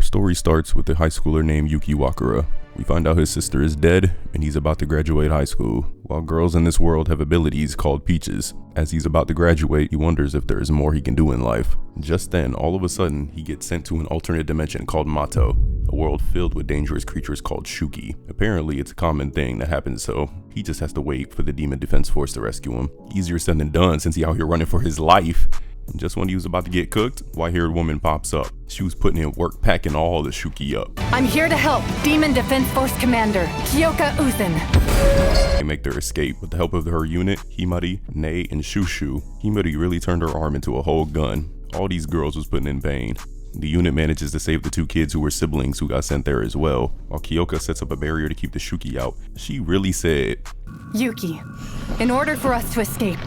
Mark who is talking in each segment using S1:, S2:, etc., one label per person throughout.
S1: story starts with a high schooler named Yuki Wakura. We find out his sister is dead and he's about to graduate high school. While girls in this world have abilities called peaches, as he's about to graduate, he wonders if there is more he can do in life. Just then, all of a sudden, he gets sent to an alternate dimension called Mato, a world filled with dangerous creatures called Shuki. Apparently, it's a common thing that happens, so he just has to wait for the Demon Defense Force to rescue him. Easier said than done since he out here running for his life. And just when he was about to get cooked, white-haired woman pops up. She was putting in work packing all the Shuki up.
S2: I'm here to help Demon Defense Force Commander, Kyoka Uzan.
S1: They make their escape with the help of her unit, Himari, Nei, and Shushu. Himari really turned her arm into a whole gun. All these girls was putting in pain. The unit manages to save the two kids who were siblings who got sent there as well, while Kyoka sets up a barrier to keep the Shuki out. She really said,
S2: Yuki, in order for us to escape,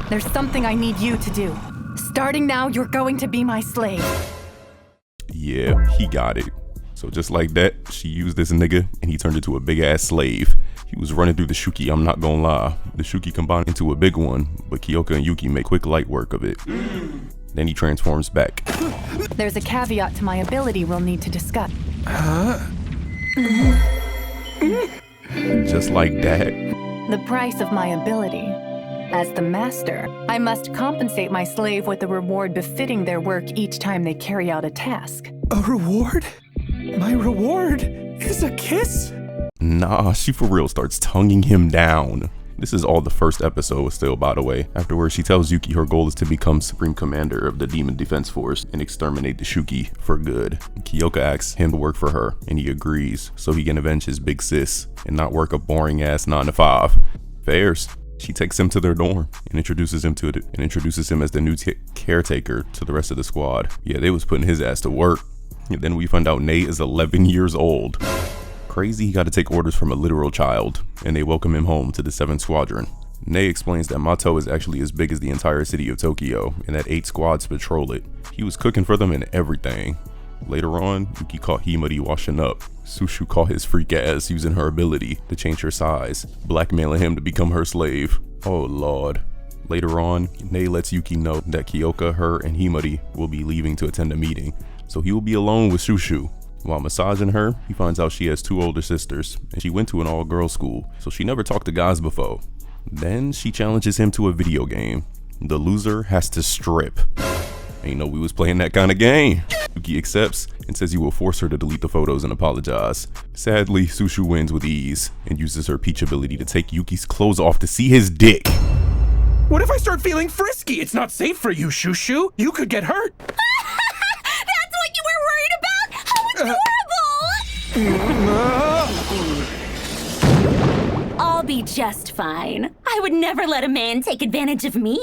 S2: there's something I need you to do. Starting now, you're going to be my slave.
S1: Yeah, he got it. So just like that, she used this nigga and he turned into a big ass slave. He was running through the Shuki, I'm not gonna lie. The Shuki combined into a big one, but Kyoka and Yuki make quick light work of it. Then he transforms back.
S2: There's a caveat to my ability we'll need to discuss.
S1: Just like that.
S2: The price of my ability. As the master, I must compensate my slave with a reward befitting their work each time they carry out a task.
S3: A reward? My reward is a kiss?
S1: Nah, she for real starts tonguing him down. This is all the first episode still, by the way. Afterwards, she tells Yuki her goal is to become Supreme Commander of the Demon Defense Force and exterminate the Shuki for good. Kyoka asks him to work for her, and he agrees so he can avenge his big sis and not work a boring ass 9 to 5. Fairs. She takes him to their dorm and introduces him as the new caretaker to the rest of the squad. Yeah, they was putting his ass to work. And then we find out Nate is 11 years old. Crazy he got to take orders from a literal child, and they welcome him home to the 7th Squadron. Nei explains that Mato is actually as big as the entire city of Tokyo, and that 8 squads patrol it. He was cooking for them and everything. Later on, Yuki caught Himari washing up. Shushu caught his freak ass using her ability to change her size, blackmailing him to become her slave. Oh lord. Later on, Nei lets Yuki know that Kyoka, her, and Himari will be leaving to attend a meeting, so he will be alone with Shushu. While massaging her, he finds out she has 2 older sisters, and she went to an all-girls school, so she never talked to guys before. Then she challenges him to a video game. The loser has to strip. Ain't know we was playing that kind of game. Yuki accepts and says he will force her to delete the photos and apologize. Sadly, Shushu wins with ease and uses her peach ability to take Yuki's clothes off to see his dick.
S3: What if I start feeling frisky? It's not safe for you, Shushu. You could get hurt.
S4: That's what you were worried about? How adorable! I'll be just fine. I would never let a man take advantage of me.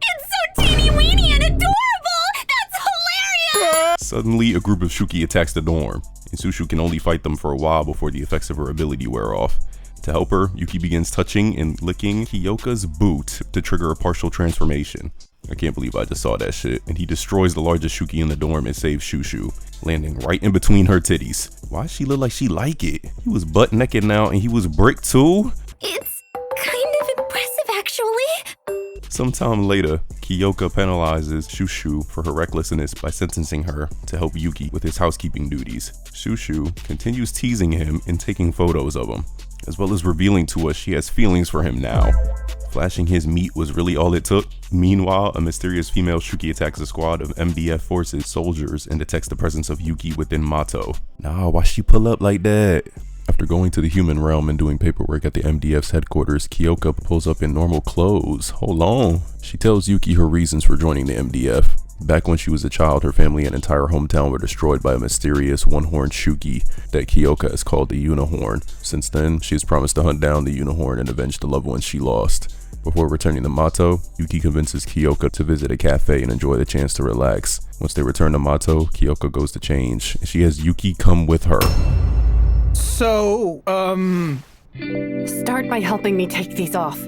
S4: It's so teeny-weeny and adorable! That's hilarious!
S1: Suddenly, a group of Shuki attacks the dorm, and Shushu can only fight them for a while before the effects of her ability wear off. To help her, Yuki begins touching and licking Kyoka's boot to trigger a partial transformation. I can't believe I just saw that shit. And he destroys the largest Shuki in the dorm and saves Shushu, landing right in between her titties. Why does she look like she like it? He was butt naked now and he was brick too?
S4: It's kind of impressive, actually.
S1: Sometime later, Kyoka penalizes Shushu for her recklessness by sentencing her to help Yuki with his housekeeping duties. Shushu continues teasing him and taking photos of him, as well as revealing to us she has feelings for him now. Flashing his meat was really all it took. Meanwhile, a mysterious female Shuki attacks a squad of MDF forces soldiers and detects the presence of Yuki within Mato. Nah, why she pull up like that? After going to the human realm and doing paperwork at the MDF's headquarters, Kyoka pulls up in normal clothes. Hold on. She tells Yuki her reasons for joining the MDF. Back when she was a child, her family and entire hometown were destroyed by a mysterious one-horned Shuki that Kyoka has called the Unicorn. Since then, she has promised to hunt down the Unicorn and avenge the loved ones she lost. Before returning to Mato, Yuki convinces Kyoka to visit a cafe and enjoy the chance to relax. Once they return to Mato, Kyoka goes to change, and she has Yuki come with her.
S3: So,
S2: Start by helping me take these off.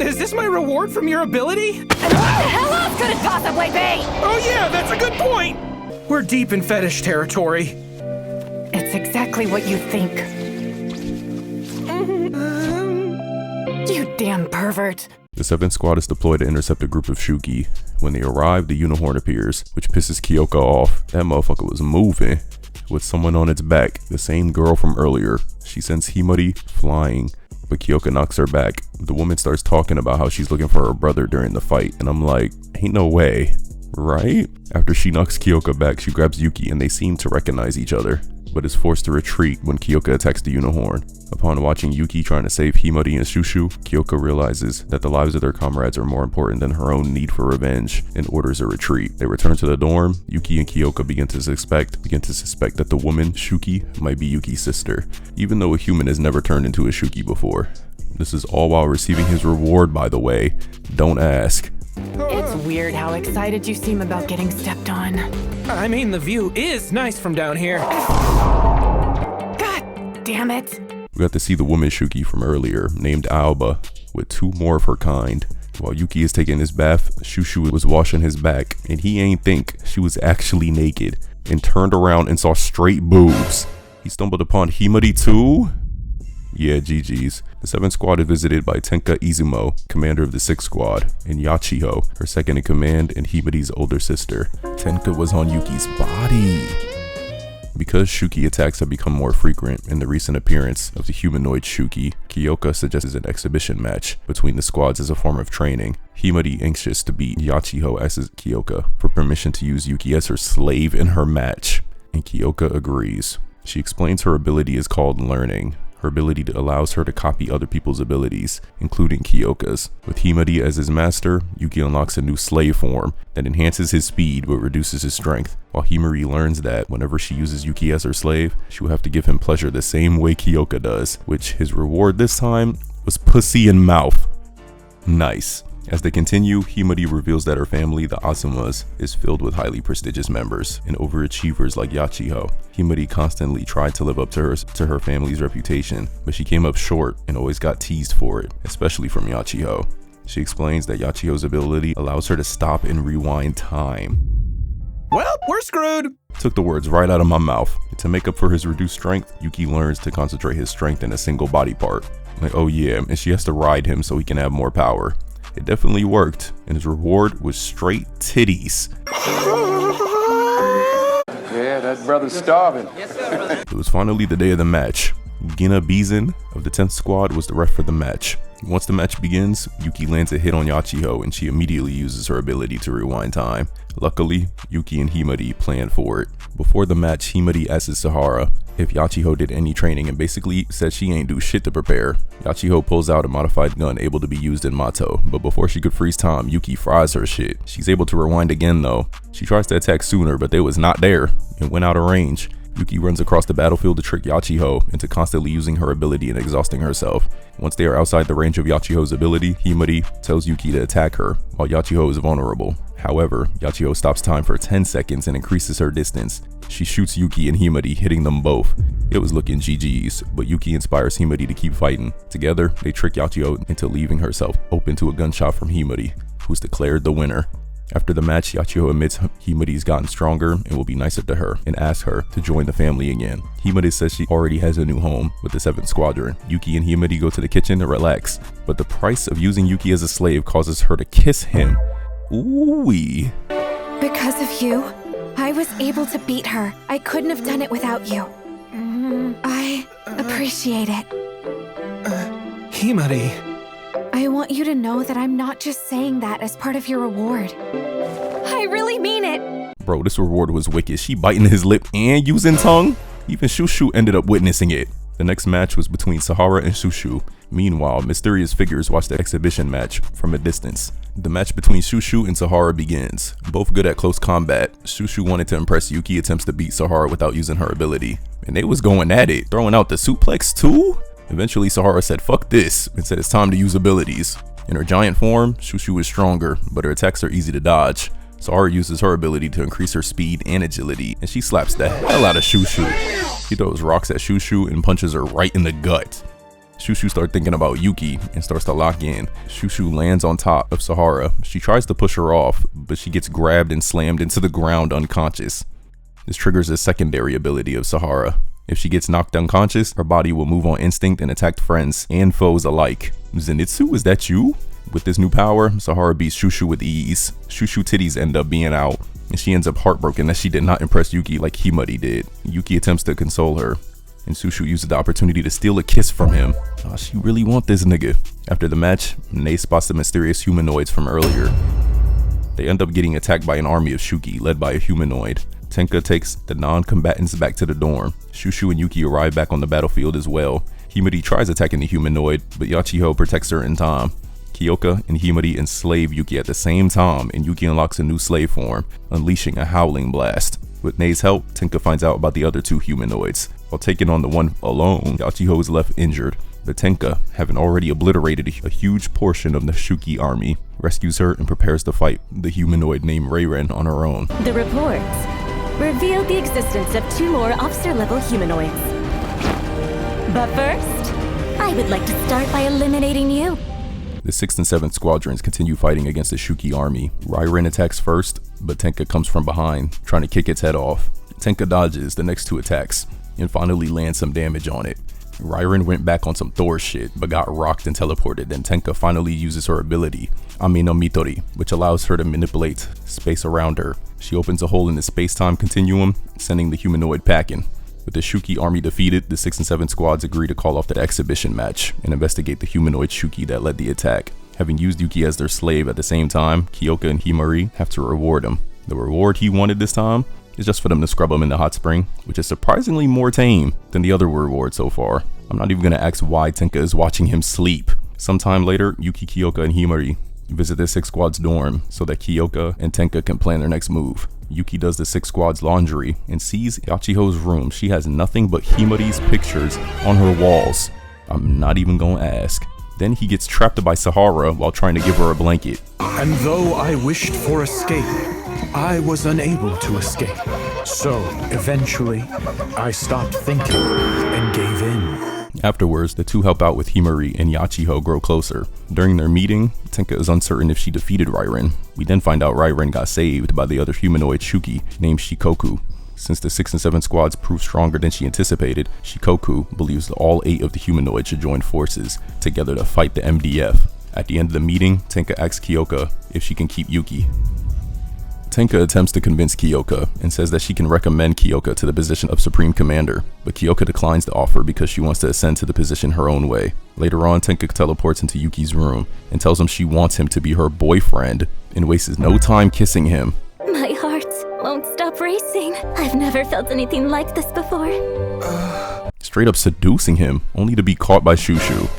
S3: is this my reward from your ability?
S2: And what the hell else could it possibly be?
S3: Oh yeah, that's a good point! We're deep in fetish territory.
S2: It's exactly what you think. You damn pervert.
S1: The 7th Squad is deployed to intercept a group of Shuki. When they arrive, the unicorn appears, which pisses Kyoka off. That motherfucker was moving with someone on its back, the same girl from earlier. She sends Himari flying, but Kyoka knocks her back. The woman starts talking about how she's looking for her brother during the fight, and I'm like, ain't no way, right? After she knocks Kyoka back, she grabs Yuki and they seem to recognize each other, but is forced to retreat when Kyoka attacks the unicorn. Upon watching Yuki trying to save Himari and Shushu, Kyoka realizes that the lives of their comrades are more important than her own need for revenge and orders a retreat. They return to the dorm. Yuki and Kyoka begin to suspect that the woman, Shuki, might be Yuki's sister, even though a human has never turned into a Shuki before. This is all while receiving his reward, by the way. Don't ask.
S2: It's weird how excited you seem about getting stepped on.
S3: I mean, the view is nice from down here.
S2: God damn it.
S1: We got to see the woman Shuki from earlier, named Aoba, with 2 more of her kind. While Yuki is taking his bath, Shushu was washing his back, and he ain't think she was actually naked, and turned around and saw straight boobs. He stumbled upon Himari too? Yeah, GG's. The 7th squad is visited by Tenka Izumo, commander of the 6th squad, and Yachiho, her second in command and Himari's older sister. Tenka was on Yuki's body. Because Shuki attacks have become more frequent in the recent appearance of the humanoid Shuki, Kyoka suggests an exhibition match between the squads as a form of training. Himari, anxious to beat Yachiho, asks Kyoka for permission to use Yuki as her slave in her match, and Kyoka agrees. She explains her ability is called learning. Her ability allows her to copy other people's abilities, including Kyoka's. With Himari as his master, Yuki unlocks a new slave form that enhances his speed but reduces his strength, while Himari learns that whenever she uses Yuki as her slave, she will have to give him pleasure the same way Kyoka does, which his reward this time was pussy and mouth. Nice. As they continue, Himari reveals that her family, the Azumas, is filled with highly prestigious members and overachievers like Yachiho. Himari constantly tried to live up to her family's reputation, but she came up short and always got teased for it, especially from Yachiho. She explains that Yachiho's ability allows her to stop and rewind time.
S3: Well, we're screwed.
S1: Took the words right out of my mouth. To make up for his reduced strength, Yuki learns to concentrate his strength in a single body part. Like, oh yeah, and she has to ride him so he can have more power. It definitely worked, and his reward was straight titties.
S5: Yeah, that brother's starving.
S1: It was finally the day of the match. Gina Bizin of the 10th squad was the ref for the match. Once the match begins, Yuki lands a hit on Yachiho and she immediately uses her ability to rewind time. Luckily, Yuki and Himari planned for it. Before the match, Himari asks Sahara if Yachiho did any training and basically said she ain't do shit to prepare. Yachiho pulls out a modified gun able to be used in Mato, but before she could freeze time, Yuki fries her shit. She's able to rewind again though. She tries to attack sooner, but they was not there and went out of range. Yuki runs across the battlefield to trick Yachiho into constantly using her ability and exhausting herself. Once they are outside the range of Yachiho's ability, Himari tells Yuki to attack her, while Yachiho is vulnerable. However, Yachiho stops time for 10 seconds and increases her distance. She shoots Yuki and Himari, hitting them both. It was looking GG's, but Yuki inspires Himari to keep fighting. Together, they trick Yachiho into leaving herself open to a gunshot from Himari, who's declared the winner. After the match, Yachiho admits Himari's gotten stronger and will be nicer to her, and asks her to join the family again. Himari says she already has a new home with the 7th Squadron. Yuki and Himari go to the kitchen to relax, but the price of using Yuki as a slave causes her to kiss him. Ooh-wee.
S6: Because of you, I was able to beat her. I couldn't have done it without you. I appreciate it.
S3: Himari.
S6: I want you to know that I'm not just saying that as part of your reward. I really mean it.
S1: Bro, this reward was wicked. She biting his lip and using tongue. Even Shushu ended up witnessing it. The next match was between Sahara and Shushu. Meanwhile, mysterious figures watch the exhibition match from a distance. The match between Shushu and Sahara begins. Both good at close combat. Shushu wanted to impress Yuki, attempts to beat Sahara without using her ability. And they was going at it, throwing out the suplex too? Eventually, Sahara said fuck this and said it's time to use abilities. In her giant form, Shushu is stronger, but her attacks are easy to dodge. Sahara uses her ability to increase her speed and agility, and she slaps the hell out of Shushu. She throws rocks at Shushu and punches her right in the gut. Shushu starts thinking about Yuki and starts to lock in. Shushu lands on top of Sahara. She tries to push her off, but she gets grabbed and slammed into the ground unconscious. This triggers a secondary ability of Sahara. If she gets knocked unconscious, her body will move on instinct and attack friends and foes alike. Zenitsu, is that you? With this new power, Sahara beats Shushu with ease. Shushu titties end up being out, and she ends up heartbroken that she did not impress Yuki like Himari did. Yuki attempts to console her, and Shushu uses the opportunity to steal a kiss from him. Oh, she really want this nigga. After the match, Nei spots the mysterious humanoids from earlier. They end up getting attacked by an army of Shuki, led by a humanoid. Tenka takes the non-combatants back to the dorm. Shushu and Yuki arrive back on the battlefield as well. Himari tries attacking the humanoid, but Yachiho protects her in time. Kyoka and Himari enslave Yuki at the same time, and Yuki unlocks a new slave form, unleashing a howling blast. With Nei's help, Tenka finds out about the other two humanoids. While taking on the one alone, Yachiho is left injured, but Tenka, having already obliterated a huge portion of the Shuki army, rescues her and prepares to fight the humanoid named Reiren on her own.
S4: The reports revealed the existence of 2 more officer-level humanoids. But first, I would like to start by eliminating you.
S1: The 6th and 7th squadrons continue fighting against the Shuki army. Reiren attacks first, but Tenka comes from behind, trying to kick its head off. Tenka dodges the next 2 attacks, and finally lands some damage on it. Reiren went back on some Thor shit, but got rocked and teleported. Then Tenka finally uses her ability, Ami no Mitori, which allows her to manipulate space around her. She opens a hole in the space-time continuum, sending the humanoid packing. With the Shuki army defeated, the 6 and 7 squads agree to call off the exhibition match and investigate the humanoid Shuki that led the attack. Having used Yuki as their slave at the same time, Kyoka and Himari have to reward him. The reward he wanted this time is just for them to scrub him in the hot spring, which is surprisingly more tame than the other rewards so far. I'm not even gonna ask why Tenka is watching him sleep. Sometime later, Yuki, Kyoka, and Himari visit the 6 squad's dorm so that Kyoka and Tenka can plan their next move. Yuki does the 6 squad's laundry and sees Yachiho's room. She has nothing but Himari's pictures on her walls. I'm not even gonna ask. Then he gets trapped by Sahara while trying to give her a blanket.
S3: And though I wished for escape, I was unable to escape. So, eventually, I stopped thinking and gave in.
S1: Afterwards, the two help out with Himari and Yachiho grow closer. During their meeting, Tenka is uncertain if she defeated Reiren. We then find out Reiren got saved by the other humanoid Shuki named Shikoku. Since the 6 and 7 squads proved stronger than she anticipated, Shikoku believes that all 8 of the humanoids should join forces together to fight the MDF. At the end of the meeting, Tenka asks Kyoka if she can keep Yuki. Tenka attempts to convince Kyoka and says that she can recommend Kyoka to the position of Supreme Commander, but Kyoka declines the offer because she wants to ascend to the position her own way. Later on, Tenka teleports into Yuki's room and tells him she wants him to be her boyfriend and wastes no time kissing him.
S4: My heart won't stop racing. I've never felt anything like this before.
S1: Straight up seducing him, only to be caught by Shushu.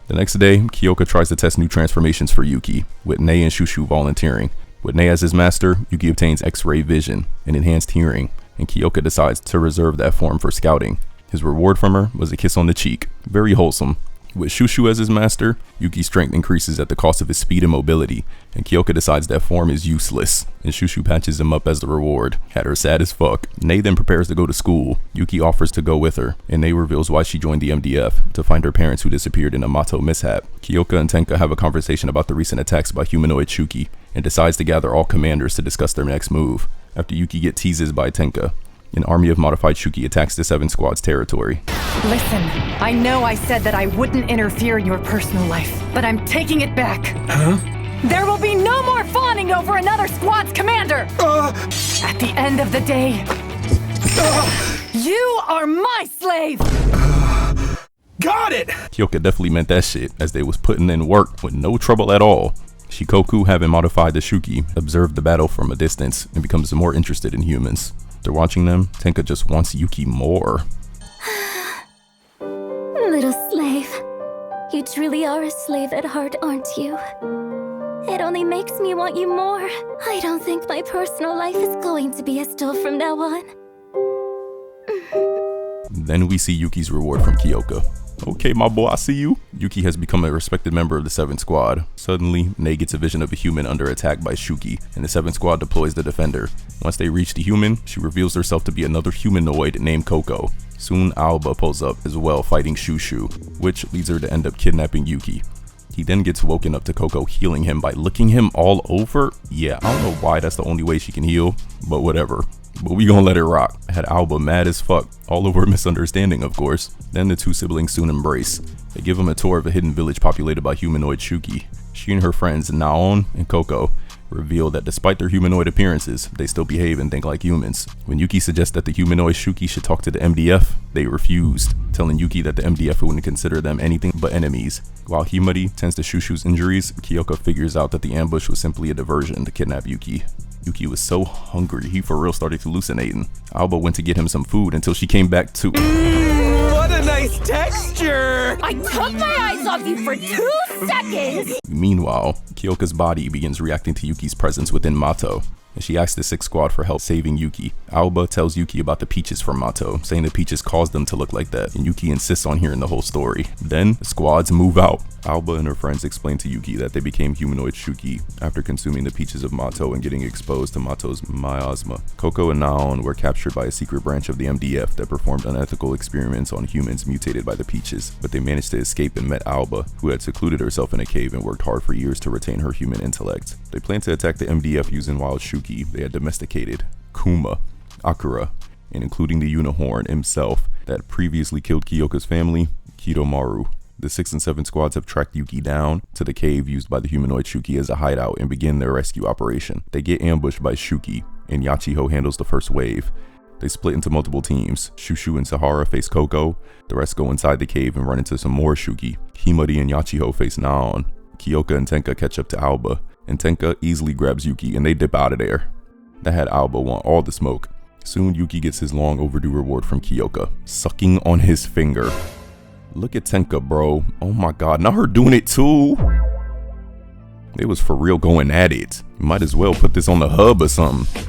S1: The next day, Kyoka tries to test new transformations for Yuki, with Nei and Shushu volunteering. With Nei as his master, Yuki obtains X-ray vision and enhanced hearing, and Kyoka decides to reserve that form for scouting. His reward from her was a kiss on the cheek, very wholesome. With Shushu as his master, Yuki's strength increases at the cost of his speed and mobility, and Kyoka decides that form is useless, and Shushu patches him up as the reward. Had her sad as fuck. Nei then prepares to go to school. Yuki offers to go with her, and Nei reveals why she joined the MDF, to find her parents who disappeared in a Mato mishap. Kyoka and Tenka have a conversation about the recent attacks by humanoid Shuki, and decides to gather all commanders to discuss their next move. After Yuki gets teases by Tenka, an army of modified Shuki attacks the 7 squad's territory.
S2: Listen, I know I said that I wouldn't interfere in your personal life, but I'm taking it back. Huh? There will be no more fawning over another squad's commander! At the end of the day, you are my slave!
S3: Got it!
S1: Kyoka definitely meant that shit, as they was putting in work with no trouble at all. Shikoku, having modified the Shuki, observed the battle from a distance and becomes more interested in humans. After watching them, Tenka just wants Yuki more.
S4: Little slave, you truly are a slave at heart, aren't you? It only makes me want you more. I don't think my personal life is going to be as dull from now on.
S1: Then we see Yuki's reward from Kyoka. Okay, my boy, I see you. Yuki has become a respected member of the 7th squad. Suddenly, Nei gets a vision of a human under attack by Shuki, and the 7th squad deploys the defender. Once they reach the human, she reveals herself to be another humanoid named Coco. Soon, Aoba pulls up as well, fighting Shushu, which leads her to end up kidnapping Yuki. He then gets woken up to Coco healing him by licking him all over. Yeah, I don't know why that's the only way she can heal, but whatever. But we gonna let it rock. I had Aoba mad as fuck, all over a misunderstanding of course. Then the two siblings soon embrace. They give him a tour of a hidden village populated by humanoid Shuki. She and her friends Naon and Coco reveal that despite their humanoid appearances, they still behave and think like humans. When Yuki suggests that the humanoid Shuki should talk to the MDF, they refused, telling Yuki that the MDF wouldn't consider them anything but enemies. While Himari tends to Shushu's injuries, Kyoka figures out that the ambush was simply a diversion to kidnap Yuki. Yuki was so hungry, he for real started hallucinating. Aoba went to get him some food until she came back to—
S7: What a nice texture!
S8: I took my eyes off you for 2 seconds!
S1: Meanwhile, Kyoka's body begins reacting to Yuki's presence within Mato, and she asks the 6th Squad for help saving Yuki. Aoba tells Yuki about the peaches from Mato, saying the peaches caused them to look like that, and Yuki insists on hearing the whole story. Then, the squads move out. Aoba and her friends explain to Yuki that they became humanoid Shuki after consuming the peaches of Mato and getting exposed to Mato's miasma. Coco and Naon were captured by a secret branch of the MDF that performed unethical experiments on humans mutated by the peaches, but they managed to escape and met Aoba, who had secluded herself in a cave and worked hard for years to retain her human intellect. They planned to attack the MDF using wild Shuki they had domesticated, Kuma, Akira, and including the unicorn himself that previously killed Kyoka's family, Kidomaru. The 6 and 7 squads have tracked Yuki down to the cave used by the humanoid Shuki as a hideout and begin their rescue operation. They get ambushed by Shuki, and Yachiho handles the first wave. They split into multiple teams. Shushu and Sahara face Coco. The rest go inside the cave and run into some more Shuki. Himari and Yachiho face Naon. Kyoka and Tenka catch up to Aoba, and Tenka easily grabs Yuki and they dip out of there. That had Aoba want all the smoke. Soon Yuki gets his long overdue reward from Kyoka, sucking on his finger. Look at Tenka, bro. Oh my god, not her doing it too. They was for real going at it. You might as well put this on the hub or something.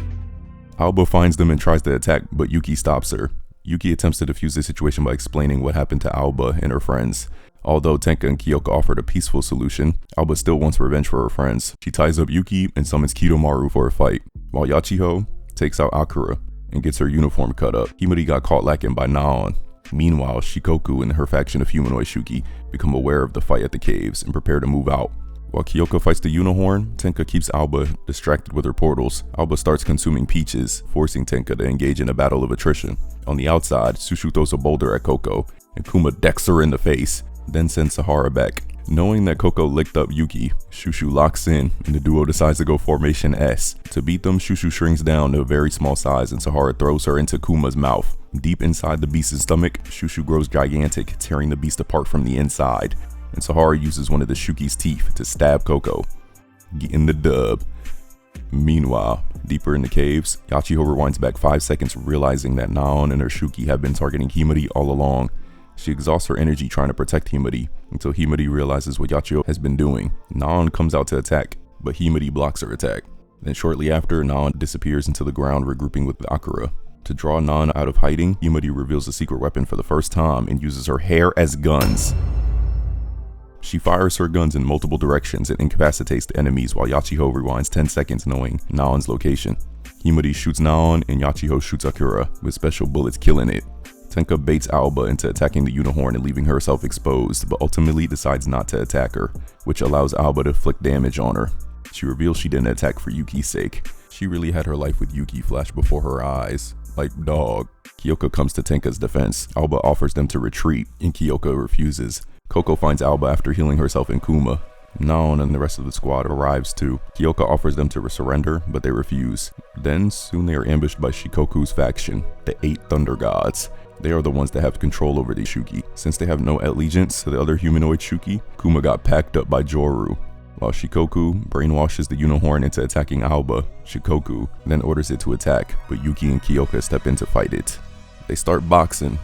S1: Aoba finds them and tries to attack, but Yuki stops her. Yuki attempts to defuse the situation by explaining what happened to Aoba and her friends. Although Tenka and Kyoka offered a peaceful solution, Aoba still wants revenge for her friends. She ties up Yuki and summons Kidomaru for a fight, while Yachiho takes out Akira and gets her uniform cut up. Himari got caught lacking by Naon. Meanwhile, Shikoku and her faction of humanoid Shuki become aware of the fight at the caves and prepare to move out. While Kyoka fights the unicorn, Tenka keeps Aoba distracted with her portals. Aoba starts consuming peaches, forcing Tenka to engage in a battle of attrition. On the outside, Shushu throws a boulder at Coco, and Kuma decks her in the face, then sends Sahara back. Knowing that Coco licked up Yuki, Shushu locks in, and the duo decides to go Formation S. To beat them, Shushu shrinks down to a very small size, and Sahara throws her into Kuma's mouth. Deep inside the beast's stomach, Shushu grows gigantic, tearing the beast apart from the inside, and Sahara uses one of the Shuki's teeth to stab Coco. Getting the dub. Meanwhile, deeper in the caves, Yachiho rewinds back 5 seconds, realizing that Naon and her Shuki have been targeting Himari all along. She exhausts her energy trying to protect Himari, until Himari realizes what Yachiho has been doing. Naon comes out to attack, but Himari blocks her attack. Then shortly after, Naon disappears into the ground, regrouping with Akira. To draw Naon out of hiding, Himari reveals a secret weapon for the first time and uses her hair as guns. She fires her guns in multiple directions and incapacitates the enemies, while Yachiho rewinds 10 seconds knowing Naon's location. Himari shoots Naon and Yachiho shoots Akira, with special bullets killing it. Tenka baits Aoba into attacking the unicorn and leaving herself exposed, but ultimately decides not to attack her, which allows Aoba to inflict damage on her. She reveals she didn't attack for Yuki's sake. She really had her life with Yuki flash before her eyes. Like, dog. Kyoka comes to Tenka's defense. Aoba offers them to retreat, and Kyoka refuses. Coco finds Aoba after healing herself in Kuma. Naon and the rest of the squad arrives too. Kyoka offers them to surrender, but they refuse. Then, soon they are ambushed by Shikoku's faction, the 8 Thunder Gods. They are the ones that have control over the Shuki. Since they have no allegiance to the other humanoid Shuki, Kuma got packed up by Joru. While Shikoku brainwashes the unicorn into attacking Aoba, Shikoku then orders it to attack, but Yuki and Kyoka step in to fight it. They start boxing,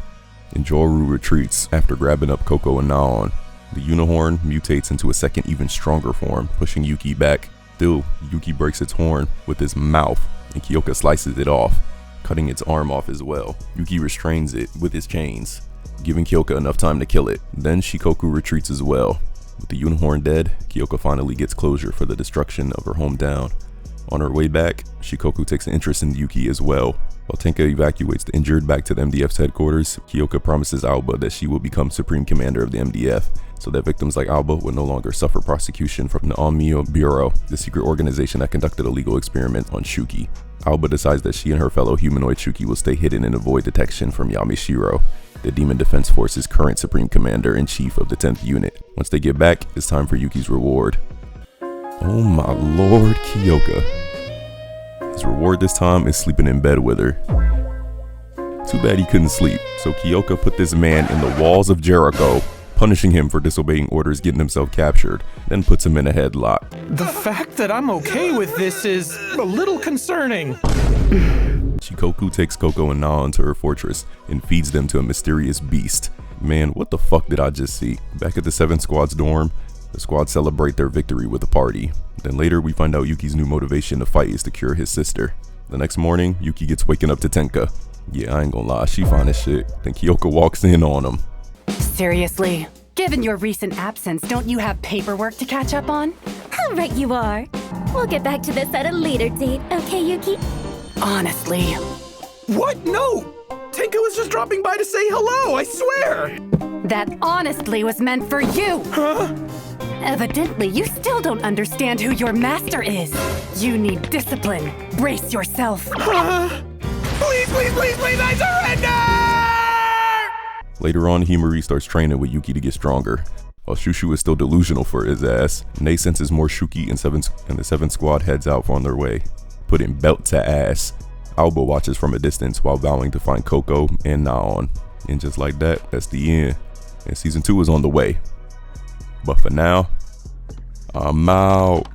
S1: and Joru retreats after grabbing up Coco and Naon. The unicorn mutates into a second, even stronger form, pushing Yuki back. Still, Yuki breaks its horn with his mouth, and Kyoka slices it off, cutting its arm off as well. Yuki restrains it with his chains, giving Kyoka enough time to kill it. Then Shikoku retreats as well. With the unicorn dead, Kyoka finally gets closure for the destruction of her hometown. On her way back, Shikoku takes an interest in Yuki as well. While Tenka evacuates the injured back to the MDF's headquarters, Kyoka promises Aoba that she will become Supreme Commander of the MDF, so that victims like Aoba will no longer suffer prosecution from the Onmyo Bureau, the secret organization that conducted a legal experiment on Shuki. Aoba decides that she and her fellow humanoid Shuki will stay hidden and avoid detection from Yamashiro, the Demon Defense Force's current Supreme Commander and Chief of the 10th Unit. Once they get back, it's time for Yuki's reward. Oh my lord, Kyoka. His reward this time is sleeping in bed with her. Too bad he couldn't sleep, so Kyoka put this man in the walls of Jericho, punishing him for disobeying orders, getting himself captured, then puts him in a headlock.
S3: The fact that I'm okay with this is a little concerning.
S1: Shikoku takes Koko and Nao into her fortress and feeds them to a mysterious beast. Man, what the fuck did I just see? Back at the 7th Squad's dorm, the squad celebrate their victory with a party. Then later we find out Yuki's new motivation to fight is to cure his sister. The next morning, Yuki gets waken up to Tenka. Yeah, I ain't gonna lie, she fine as shit. Then Kyoka walks in on him.
S2: Seriously? Given your recent absence, don't you have paperwork to catch up on?
S4: How right you are. We'll get back to this at a later date, okay, Yuki?
S2: Honestly.
S3: What? No! Tenka was just dropping by to say hello, I swear!
S2: That honestly was meant for you!
S3: Huh?
S2: Evidently, you still don't understand who your master is. You need discipline. Brace yourself.
S3: Huh? Please, please, please, please, I surrender!
S1: Later on, Himari starts training with Yuki to get stronger, while Shushu is still delusional for his ass. Nei senses more Shuki and the 7th Squad heads out on their way, putting belt to ass. Aoba watches from a distance while vowing to find Koko and Naon. And just like that, that's the end. And season 2 is on the way. But for now, I'm out.